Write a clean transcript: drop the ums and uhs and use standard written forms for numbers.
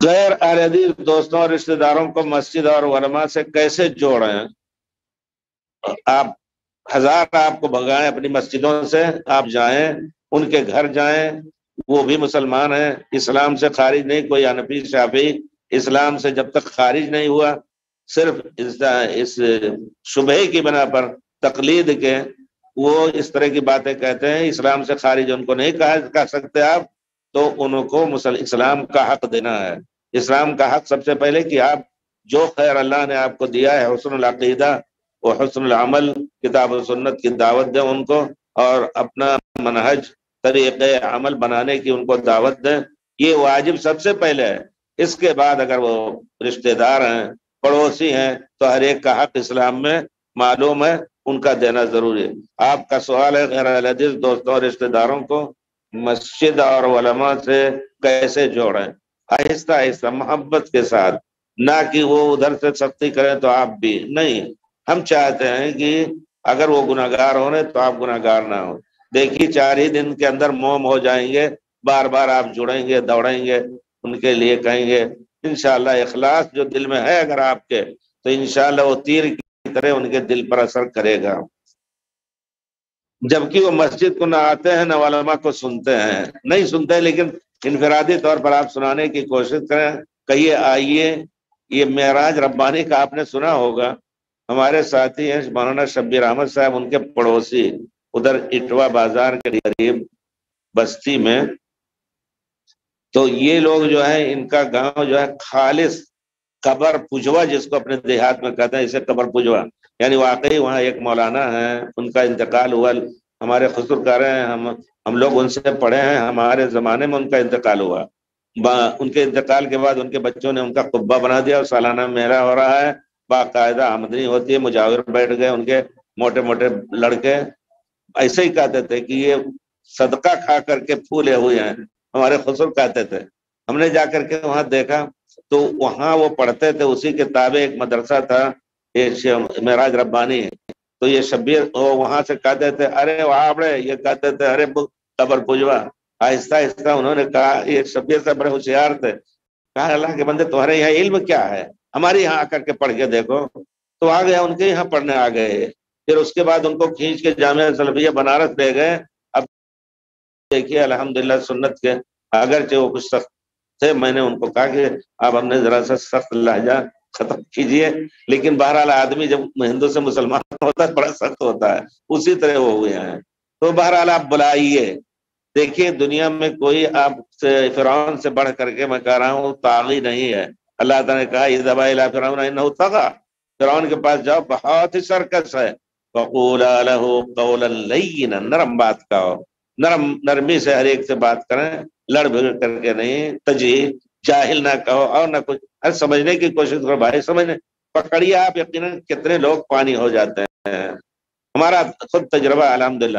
غیر اہل حدیث دوستوں اور رشتہ داروں کو مسجد اور علماء سے کیسے جوڑیں؟ آپ ہزار آپ کو بھگائیں اپنی مسجدوں سے، آپ جائیں ان کے گھر جائیں، وہ بھی مسلمان ہیں، اسلام سے خارج نہیں، کوئی حنفی شافعی اسلام سے جب تک خارج نہیں ہوا، صرف اس شبہے کی بنا پر تقلید کے وہ اس طرح کی باتیں کہتے ہیں، اسلام سے خارج ان کو نہیں کہہ سکتے آپ، تو ان کو اسلام کا حق دینا ہے۔ اسلام کا حق سب سے پہلے کہ آپ جو خیر اللہ نے آپ کو دیا ہے، حسن العقیدہ وہ حسن العمل، کتاب و سنت کی دعوت دیں ان کو، اور اپنا منہج طریقے عمل بنانے کی ان کو دعوت دیں، یہ واجب سب سے پہلے ہے۔ اس کے بعد اگر وہ رشتہ دار ہیں، پڑوسی ہیں، تو ہر ایک کا حق اسلام میں معلوم ہے، ان کا دینا ضروری ہے۔ آپ کا سوال ہے غیر اہل حدیث دوستوں اور رشتہ داروں کو مسجد اور علماء سے کیسے جوڑیں؟ آہستہ آہستہ محبت کے ساتھ، نہ کہ وہ ادھر سے سختی کریں تو آپ بھی نہیں۔ ہم چاہتے ہیں کہ اگر وہ گناہگار ہو رہے تو آپ گناہگار نہ ہو۔ دیکھیے 4 ہی دن کے اندر موم ہو جائیں گے، بار بار آپ جڑیں گے، دوڑیں گے، ان کے لیے کہیں گے، انشاءاللہ اخلاص جو دل میں ہے اگر آپ کے، تو انشاءاللہ وہ تیر کی طرح ان کے دل پر اثر کرے گا۔ جبکہ وہ مسجد کو نہ آتے ہیں نہ علماء کو سنتے ہیں، نہیں سنتے، لیکن انفرادی طور پر آپ سنانے کی کوشش کریں، کہیے آئیے۔ یہ معراج ربانی کا آپ نے سنا ہوگا، ہمارے ساتھی ہیں مولانا شبیر احمد صاحب، ان کے پڑوسی ادھر اٹوا بازار کے قریب بستی میں، تو یہ لوگ جو ہے ان کا گاؤں جو ہے خالص قبر پجوا جس کو اپنے دیہات میں کہتے ہیں، اسے قبر پجوا، یعنی واقعی وہاں ایک مولانا ہے، ان کا انتقال ہوا، ہمارے خسر کر رہے ہیں، ہم لوگ ان سے پڑھے ہیں، ہمارے زمانے میں ان کا انتقال ہوا۔ ان کے انتقال کے بعد ان کے بچوں نے ان کا قبہ بنا دیا، اور سالانہ میلہ ہو رہا ہے، باقاعدہ آمدنی ہوتی ہے، مجاور بیٹھ گئے ان کے موٹے موٹے لڑکے، ایسے ہی کہتے تھے کہ یہ صدقہ کھا کر کے پھولے ہوئے ہیں، ہمارے خسر کہتے تھے۔ ہم نے جا کر کے وہاں دیکھا تو وہاں وہ پڑھتے تھے، اسی کے تابع ایک مدرسہ تھا، یہ معراج ربانی، تو یہ شبیر وہاں سے کہتے تھے ارے وہاں بڑے، یہ کہتے تھے ارے قبر پجوا۔ آہستہ آہستہ انہوں نے کہا، یہ شبیر سے بڑے ہوشیار تھے، کہا اللہ کے بندے تمہارے یہاں علم کیا ہے، ہمارے یہاں آ کر کے پڑھ کے دیکھو۔ تو آ گیا، ان کے یہاں پڑھنے آ گئے، پھر اس کے بعد ان کو کھینچ کے جامعہ سلفیہ بنارس لے گئے۔ اب دیکھیے الحمدللہ سنت کے، اگرچہ وہ کچھ سخت تھے، میں نے ان کو کہا کہ آپ ہم نے ذرا سا سخت لہجہ ختم کیجئے، لیکن بہرحال آدمی جب ہندو سے مسلمان ہوتا ہے بڑا سخت ہوتا ہے، اسی طرح وہ ہوئے ہیں۔ تو بہرحال آپ بلائیے، دیکھیے دنیا میں کوئی آپ سے فرعون سے بڑھ کر کے میں کہہ رہا ہوں طاغی نہیں ہے۔ اللہ تعالیٰ نے کہا اذهبا الى فرعون انه طغى، فرعون کے پاس جاؤ، بہت ہی سرکش ہے، فقولا له قولا لینا، نرم بات کہو، نرمی سے ہر ایک سے بات کریں، لڑ بھڑ کر کے نہیں، تجھی جاہل نہ کہو اور نہ کچھ، ہر سمجھنے کی کوشش کرو بھائی، سمجھنے پکڑیے آپ، یقیناً کتنے لوگ پانی ہو جاتے ہیں۔ ہمارا خود تجربہ الحمدللہ،